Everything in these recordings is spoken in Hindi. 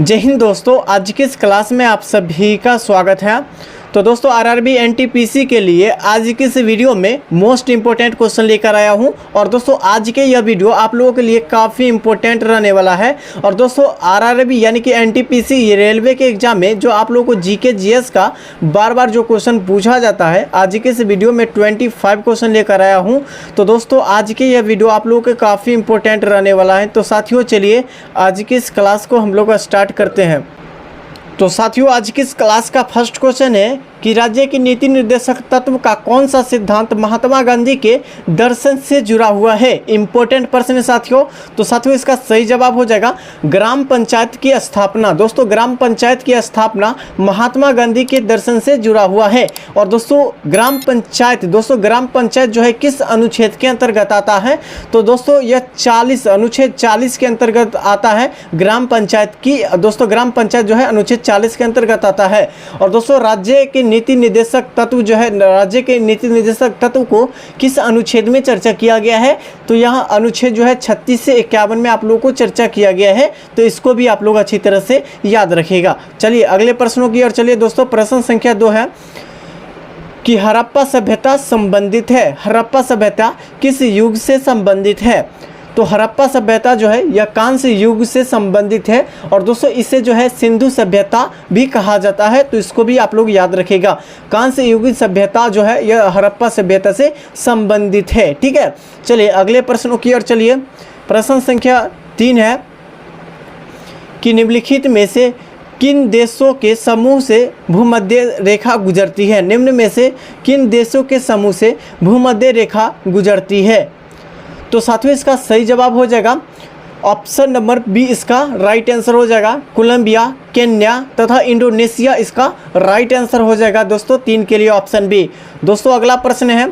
जय हिंद दोस्तों, आज की इस क्लास में आप सभी का स्वागत है। तो दोस्तों आरआरबी एनटीपीसी के लिए आज की इस वीडियो में मोस्ट इंपॉर्टेंट क्वेश्चन लेकर आया हूं। और दोस्तों आज के यह वीडियो आप लोगों के लिए काफ़ी इंपॉर्टेंट रहने वाला है। और दोस्तों आरआरबी यानी कि एनटीपीसी ये रेलवे के एग्जाम में जो आप लोगों को जीके जीएस का बार बार जो क्वेश्चन पूछा जाता है, आज के इस वीडियो में 25 क्वेश्चन लेकर आया हूँ। तो दोस्तों आज के यह वीडियो आप लोगों के काफ़ी इंपॉर्टेंट रहने वाला है। तो साथियों चलिए आज की इस क्लास को हम लोग स्टार्ट करते हैं। तो साथियों आज की इस क्लास का फर्स्ट क्वेश्चन है कि राज्य की नीति निर्देशक तत्व का कौन सा सिद्धांत महात्मा गांधी के दर्शन से जुड़ा हुआ है। इंपॉर्टेंट प्रश्न है साथियों। तो साथियों इसका सही जवाब हो जाएगा ग्राम पंचायत की स्थापना। दोस्तों ग्राम पंचायत की स्थापना महात्मा गांधी के दर्शन से जुड़ा हुआ है। और दोस्तों ग्राम पंचायत जो है किस अनुच्छेद के अंतर्गत आता है? तो दोस्तों यह अनुच्छेद 40 के अंतर्गत आता है ग्राम पंचायत की। दोस्तों ग्राम पंचायत जो है अनुच्छेद 40 के अंतर्गत आता है। और दोस्तों राज्य के नीति निर्देशक तत्व जो है, राज्य के नीति निर्देशक तत्व को किस अनुच्छेद में चर्चा किया गया है? तो यहाँ अनुच्छेद जो है 36 से 51 में आप लोगों को चर्चा किया गया है। तो इसको भी आप लोग अच्छी तरह से याद रखिएगा। चलिए अगले प्रश्नों की ओर चलिए। दोस्तों प्रश्न संख्या 2 है कि हड़प्पा सभ्यता संबंधित है। हड़प्पा सभ्यता किस युग से संबंधित है? तो हड़प्पा सभ्यता जो है यह कांस्य युग से संबंधित है। और दोस्तों इसे जो है सिंधु सभ्यता भी कहा जाता है। तो इसको भी आप लोग याद रखिएगा। कांस्य युग सभ्यता जो है यह हड़प्पा सभ्यता से संबंधित है। ठीक है, चलिए अगले प्रश्नों की ओर चलिए। प्रश्न संख्या 3 है कि निम्नलिखित में से किन देशों के समूह से भूमध्य रेखा गुजरती है? निम्न में से किन देशों के समूह से भूमध्य रेखा गुजरती है? तो साथियों इसका सही जवाब हो जाएगा ऑप्शन नंबर बी, इसका राइट आंसर हो जाएगा कोलंबिया, केन्या तथा इंडोनेशिया इसका राइट आंसर हो जाएगा। दोस्तों 3 के लिए ऑप्शन बी। दोस्तों अगला प्रश्न है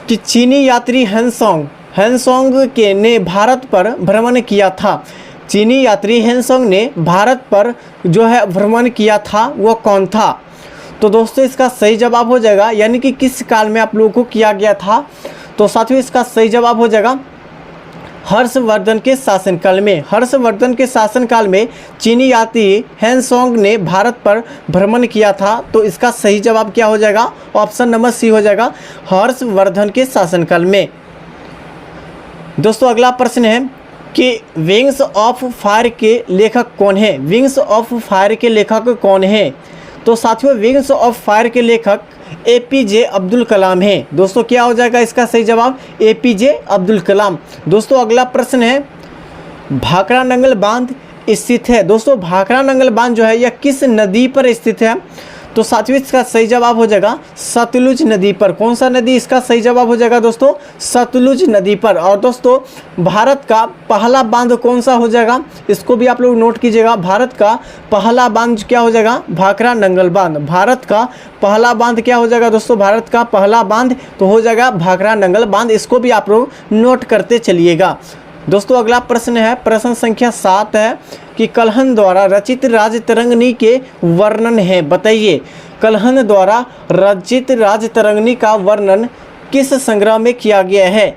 कि चीनी यात्री हेनसोंग ने भारत पर भ्रमण किया था। चीनी यात्री हेनसोंग ने भारत पर जो है भ्रमण किया था, वो कौन था? तो दोस्तों इसका सही जवाब हो जाएगा यानी कि किस काल में आप लोगों को किया गया था? तो साथियों इसका सही जवाब हो जाएगा हर्षवर्धन के शासनकाल में। हर्षवर्धन के शासनकाल में चीनी यात्री हेनसोंग ने भारत पर भ्रमण किया था। तो इसका सही जवाब क्या हो जाएगा? ऑप्शन नंबर सी हो जाएगा हर्षवर्धन के शासनकाल में। दोस्तों अगला प्रश्न है कि विंग्स ऑफ फायर के लेखक कौन है? विंग्स ऑफ फायर के लेखक कौन है? तो साथियों विंग्स ऑफ फायर के लेखक एपीजे अब्दुल कलाम है। दोस्तों क्या हो जाएगा इसका सही जवाब? एपीजे अब्दुल कलाम। दोस्तों अगला प्रश्न है भाखड़ा नंगल बांध स्थित है। दोस्तों भाखड़ा नंगल बांध जो है यह किस नदी पर स्थित है? तो साथियों इसका सही जवाब हो जाएगा सतलुज नदी पर। कौन सा नदी इसका सही जवाब हो जाएगा दोस्तों? सतलुज नदी पर। और दोस्तों भारत का पहला बांध कौन सा हो जाएगा? इसको भी आप लोग नोट कीजिएगा। भारत का पहला बांध क्या हो जाएगा? भाखड़ा नंगल बांध। भारत का पहला बांध क्या हो जाएगा दोस्तों? भारत का पहला बांध तो हो जाएगा भाखड़ा नंगल बांध। इसको भी आप लोग नोट करते चलिएगा। दोस्तों अगला प्रश्न है प्रश्न संख्या 7 है कि कल्हण द्वारा रचित राजतरंगिणी के वर्णन है। बताइए कल्हण द्वारा रचित राजतरंगिणी का वर्णन किस संग्रह में किया गया है?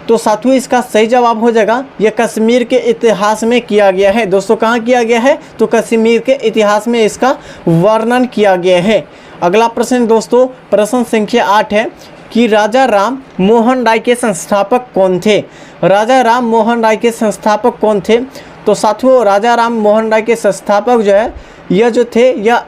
तो साथियों इसका सही जवाब हो जाएगा यह कश्मीर के इतिहास में किया गया है। दोस्तों कहाँ किया गया है? तो कश्मीर के इतिहास में इसका वर्णन किया गया है। अगला प्रश्न दोस्तों प्रश्न संख्या 8 है कि राजा राम मोहन राय के संस्थापक कौन थे? राजा राम मोहन राय के संस्थापक कौन थे? तो साथियों राजा राम मोहन राय के संस्थापक जो है यह जो थे यह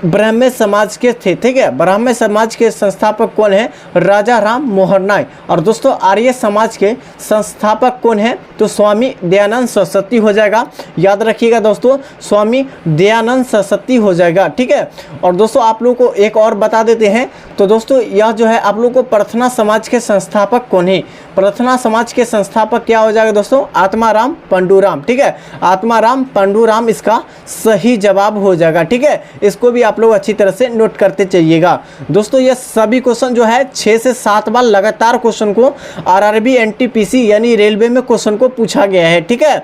ब्राह्मण समाज के थे। ठीक है, ब्राह्मण समाज के संस्थापक कौन है? राजा राम मोहन राय। और दोस्तों आर्य समाज के संस्थापक कौन है? तो स्वामी दयानंद सरस्वती हो जाएगा। याद रखिएगा दोस्तों स्वामी दयानंद सरस्वती हो जाएगा। ठीक है, और दोस्तों आप लोगों को एक और बता देते हैं। तो दोस्तों यह जो है आप लोगों को प्रार्थना समाज के संस्थापक कौन है? प्रार्थना समाज के संस्थापक क्या हो जाएगा दोस्तों? आत्माराम पंडूराम। ठीक है, आत्माराम पंडूराम इसका सही जवाब हो जाएगा। ठीक है, इसको भी आप लोग अच्छी तरह से नोट करते चलिएगा। दोस्तों ये सभी क्वेश्चन जो है 6 से 7 बार लगातार क्वेश्चन को आरआरबी एनटीपीसी यानी रेलवे में क्वेश्चन को पूछा गया है। ठीक है,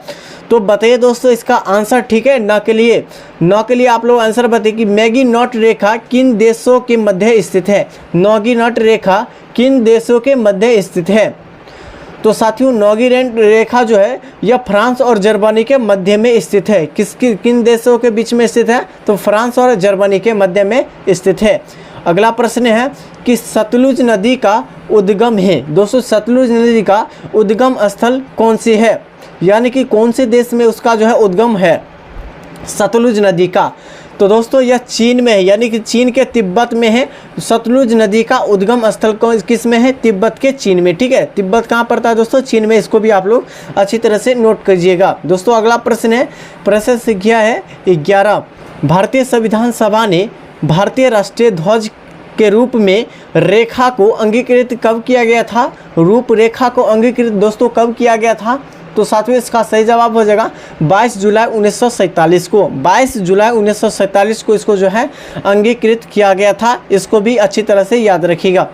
तो बताइए दोस्तों इसका आंसर। ठीक है, न के लिए आप लोग आंसर बताइए कि मैगीनॉट रेखा किन देशों के मध्य स्थित है? मैगीनॉट रेखा किन देशों के मध्य स्थित है? तो साथियों नौगिरैंड रेखा जो है यह फ्रांस और जर्मनी के मध्य में स्थित है। किन देशों के बीच में स्थित है? तो फ्रांस और जर्मनी के मध्य में स्थित है। अगला प्रश्न है कि सतलुज नदी का उद्गम है। दोस्तों सतलुज नदी का उद्गम स्थल कौन सी है, यानी कि कौन से देश में उसका जो है उद्गम है सतलुज नदी का? तो दोस्तों यह चीन में है, यानी कि चीन के तिब्बत में है। सतलुज नदी का उद्गम स्थल किस में है? तिब्बत के चीन में। ठीक है, तिब्बत कहाँ पड़ता है दोस्तों? चीन में। इसको भी आप लोग अच्छी तरह से नोट कीजिएगा। दोस्तों अगला प्रश्न है, प्रश्न संख्या है 11। भारतीय संविधान सभा ने भारतीय राष्ट्रीय ध्वज के रूप में रेखा को अंगीकृत कब किया गया था? रूपरेखा को अंगीकृत दोस्तों कब किया गया था? तो साथियों इसका सही जवाब हो जाएगा 22 जुलाई 1947 को। 22 जुलाई 1947 को इसको जो है अंगीकृत किया गया था। इसको भी अच्छी तरह से याद रखिएगा।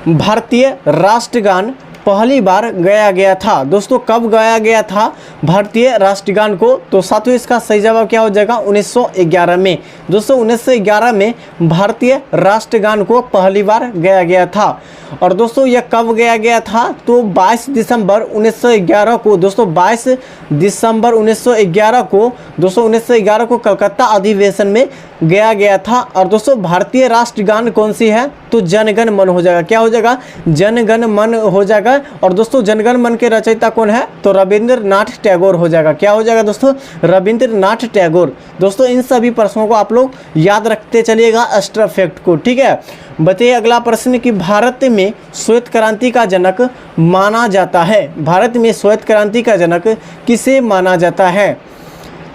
भारतीय राष्ट्रगान पहली बार गाया गया था। दोस्तों कब गाया गया था भारतीय राष्ट्रगान को? तो साथियों इसका सही जवाब क्या हो जाएगा? 1911 में। दोस्तों 1911 में भारतीय राष्ट्रगान को पहली बार गाया गया था। और दोस्तों यह कब गाया गया था? तो 22 दिसंबर 1911 को। दोस्तों 22 दिसंबर 1911 को, दोस्तों 1911 को कलकत्ता अधिवेशन में गाया गया था। और दोस्तों भारतीय राष्ट्रगान कौन सी है? तो जनगण मन हो जाएगा। क्या हो जाएगा? जनगण मन हो जाएगा। और दोस्तों जनगण मन के रचयिता कौन है? तो रविंद्रनाथ टैगोर हो जाएगा। क्या हो जाएगा दोस्तों? रविंद्रनाथ टैगोर। दोस्तों इन सभी प्रश्नों को आप लोग याद रखते चलिएगा, एक्स्ट्रा फैक्ट को। ठीक है, बताइए अगला प्रश्न कि भारत में श्वेत क्रांति का जनक माना जाता है। भारत में श्वेत क्रांति का जनक किसे माना जाता है?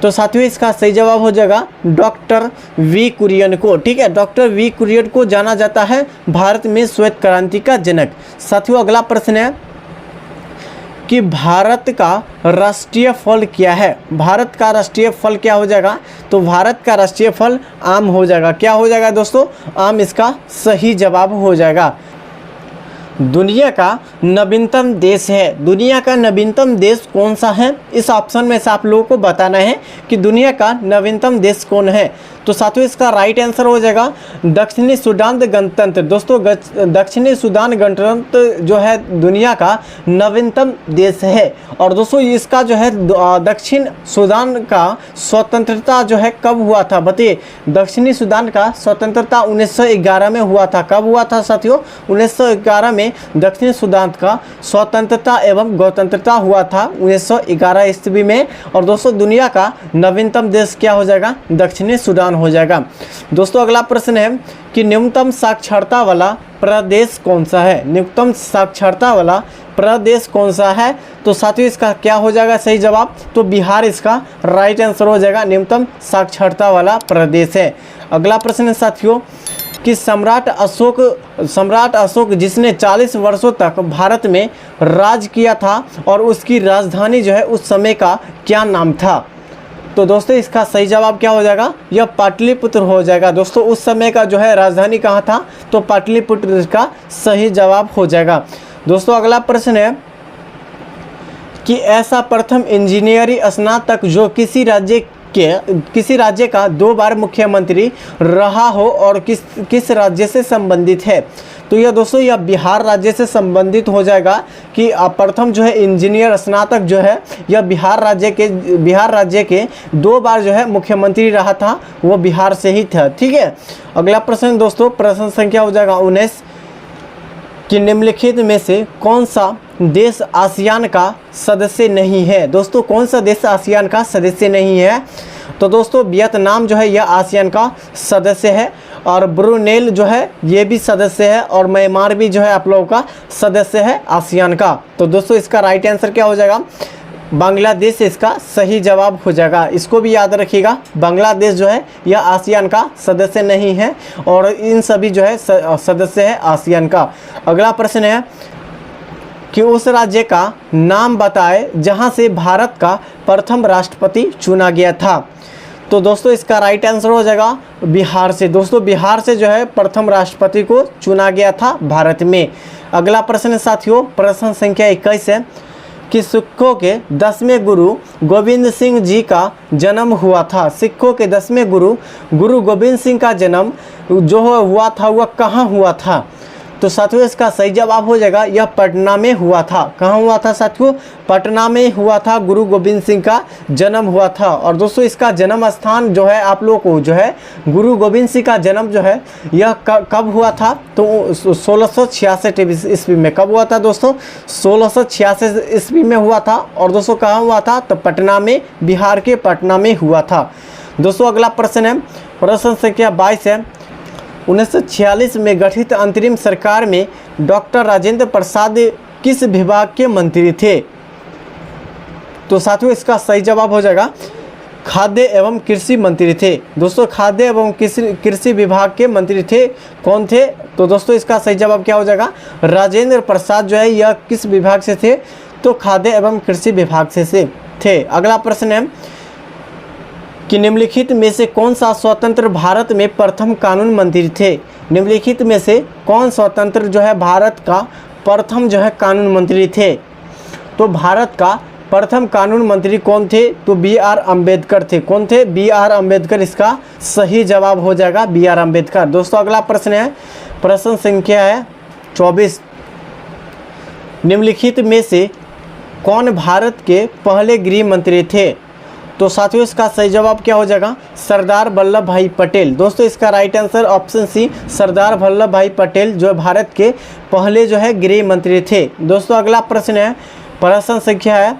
तो साथियों इसका सही जवाब हो जाएगा डॉक्टर वी कुरियन को। ठीक है, डॉक्टर वी कुरियन को जाना जाता है भारत में श्वेत क्रांति का जनक। साथियों अगला प्रश्न है कि भारत का राष्ट्रीय फल क्या है? भारत का राष्ट्रीय फल क्या हो जाएगा? तो भारत का राष्ट्रीय फल आम हो जाएगा। क्या हो जाएगा दोस्तों? आम इसका सही जवाब हो जाएगा। दुनिया का नवीनतम देश है। दुनिया का नवीनतम देश कौन सा है? इस ऑप्शन में से आप लोगों को बताना है कि दुनिया का नवीनतम देश कौन है। तो साथियों इसका राइट आंसर हो जाएगा दक्षिणी सूडान गणतंत्र। दोस्तों दक्षिणी सूडान गणतंत्र जो है दुनिया का नवीनतम देश है। और दोस्तों इसका जो है दक्षिण सूडान का स्वतंत्रता जो है कब हुआ था? बताइए, दक्षिणी सूडान का स्वतंत्रता 1911 में हुआ था। कब हुआ था साथियों? 1911 में दक्षिण सूडान का स्वतंत्रता एवं गणतंत्रता हुआ था 1911 ईस्वी में। और दोस्तों दुनिया का नवीनतम देश क्या हो जाएगा? दक्षिणी सूडान हो जाएगा। दोस्तों अगला प्रश्न है कि न्यूनतम साक्षरता वाला प्रदेश कौन सा है? न्यूनतम साक्षरता वाला प्रदेश कौन सा है? तो साथियों इसका क्या हो जाएगा सही जवाब? तो बिहार इसका राइट आंसर हो जाएगा। न्यूनतम साक्षरता वाला प्रदेश है। अगला प्रश्न है साथियों कि सम्राट अशोक जिसने 40 वर्षों तक भारत में राज किया था और उसकी राजधानी जो है उस समय का क्या नाम था? तो दोस्तों इसका सही जवाब क्या हो जाएगा? यह पाटलिपुत्र हो जाएगा। दोस्तों उस समय का जो है राजधानी कहाँ था? तो पाटलिपुत्र का सही जवाब हो जाएगा। दोस्तों अगला प्रश्न है कि ऐसा प्रथम इंजीनियरिंग स्नातक जो किसी राज्य का 2 बार मुख्यमंत्री रहा हो और किस राज्य से संबंधित है? तो यह दोस्तों यह बिहार राज्य से संबंधित हो जाएगा कि प्रथम जो है इंजीनियर स्नातक जो है यह बिहार राज्य के 2 बार जो है मुख्यमंत्री रहा था, वो बिहार से ही था। ठीक है, अगला प्रश्न दोस्तों प्रश्न संख्या हो जाएगा 19 कि निम्नलिखित में से कौन सा देश आसियान का सदस्य नहीं है? दोस्तों कौन सा देश आसियान का सदस्य नहीं है? तो दोस्तों वियतनाम जो है यह आसियान का सदस्य है और ब्रुनेल जो है ये भी सदस्य है और म्यांमार भी जो है आप लोगों का सदस्य है आसियान का। तो दोस्तों इसका राइट आंसर क्या हो जाएगा? बांग्लादेश इसका सही जवाब हो जाएगा। इसको भी याद रखिएगा, बांग्लादेश जो है यह आसियान का सदस्य नहीं है और इन सभी जो है सदस्य है आसियान का। अगला प्रश्न है कि उस राज्य का नाम बताए जहां से भारत का प्रथम राष्ट्रपति चुना गया था। तो दोस्तों इसका राइट आंसर हो जाएगा बिहार से। दोस्तों बिहार से जो है प्रथम राष्ट्रपति को चुना गया था भारत में। अगला प्रश्न साथियों प्रश्न संख्या 21 है कि सिखों के 10वें गुरु गोविंद सिंह जी का जन्म हुआ था। सिखों के 10वें गुरु गोविंद सिंह का जन्म जो हुआ था वह कहाँ हुआ था? तो साथियों इसका सही जवाब हो जाएगा यह पटना में हुआ था। कहाँ हुआ था साथियों? पटना में हुआ था। गुरु गोविंद सिंह का जन्म हुआ था। और दोस्तों इसका जन्म स्थान जो है आप लोग को जो है गुरु गोविंद सिंह का जन्म जो है यह कब हुआ था? तो 1666 ईस्वी में। कब हुआ था दोस्तों? 1666 ईस्वी में हुआ था। और दोस्तों कहाँ हुआ था? तो पटना में, बिहार के पटना में हुआ था। दोस्तों अगला प्रश्न है, प्रश्न संख्या 22 है। 1946 में गठित अंतरिम सरकार में डॉक्टर राजेंद्र प्रसाद किस विभाग के मंत्री थे? तो साथियों इसका सही जवाब हो जाएगा खाद्य एवं कृषि मंत्री थे। दोस्तों खाद्य एवं कृषि विभाग के मंत्री थे। कौन थे? तो दोस्तों इसका सही जवाब क्या हो जाएगा? राजेंद्र प्रसाद जो है यह किस विभाग से थे? तो खाद्य एवं कृषि विभाग से थे। अगला प्रश्न है कि निम्नलिखित में से कौन सा स्वतंत्र भारत में प्रथम कानून मंत्री थे? निम्नलिखित में से कौन स्वतंत्र जो है भारत का प्रथम जो है कानून मंत्री थे? तो भारत का प्रथम कानून मंत्री कौन थे? तो B.R. अम्बेडकर थे। कौन थे? B.R. अम्बेडकर इसका सही जवाब हो जाएगा, B.R. अम्बेडकर। दोस्तों अगला प्रश्न है, प्रश्न संख्या है 24। निम्नलिखित में से कौन भारत के पहले गृह मंत्री थे? तो साथियों इसका सही जवाब क्या हो जाएगा? सरदार वल्लभ भाई पटेल। दोस्तों इसका right answer option C, Sardar Vallabh भाई पटेल जो भारत के पहले जो है गृह मंत्री थे। दोस्तों अगला प्रश्न है, प्रश्न संख्या है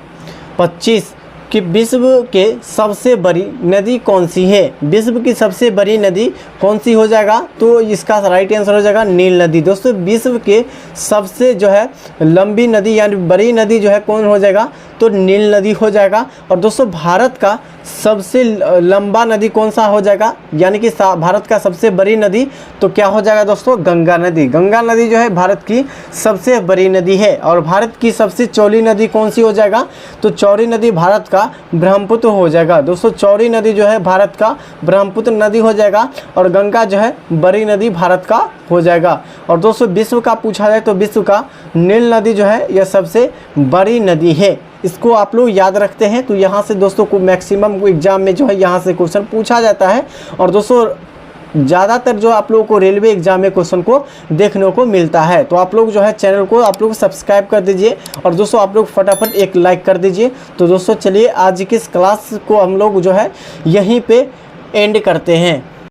25 कि विश्व के सबसे बड़ी नदी कौन सी है? विश्व की सबसे बड़ी नदी कौन सी हो जाएगा? तो इसका राइट आंसर हो जाएगा नील नदी। दोस्तों विश्व के सबसे जो है लंबी नदी यानी बड़ी नदी जो है कौन हो जाएगा? तो नील नदी हो जाएगा। और दोस्तों भारत का सबसे लंबा नदी कौन सा हो जाएगा? यानी कि भारत का सबसे बड़ी नदी तो क्या हो जाएगा दोस्तों? गंगा नदी। गंगा नदी जो है भारत की सबसे बड़ी नदी है। और भारत की सबसे चौड़ी नदी कौन सी हो जाएगा? तो चौड़ी नदी भारत का ब्रह्मपुत्र हो जाएगा। दोस्तों चौड़ी नदी जो है भारत का ब्रह्मपुत्र नदी हो जाएगा। और गंगा जो है बड़ी नदी भारत का हो जाएगा। और दोस्तों विश्व का पूछा जाए तो विश्व का नील नदी जो है यह सबसे बड़ी नदी है। इसको आप लोग याद रखते हैं तो यहाँ से दोस्तों को मैक्सिमम एग्जाम में जो है यहाँ से क्वेश्चन पूछा जाता है। और दोस्तों ज़्यादातर जो आप लोगों को रेलवे एग्जाम में क्वेश्चन को देखने को मिलता है। तो आप लोग जो है चैनल को आप लोग सब्सक्राइब कर दीजिए और दोस्तों आप लोग फटाफट एक लाइक कर दीजिए। तो दोस्तों चलिए आज की इस क्लास को हम लोग जो है यहीं पे एंड करते हैं।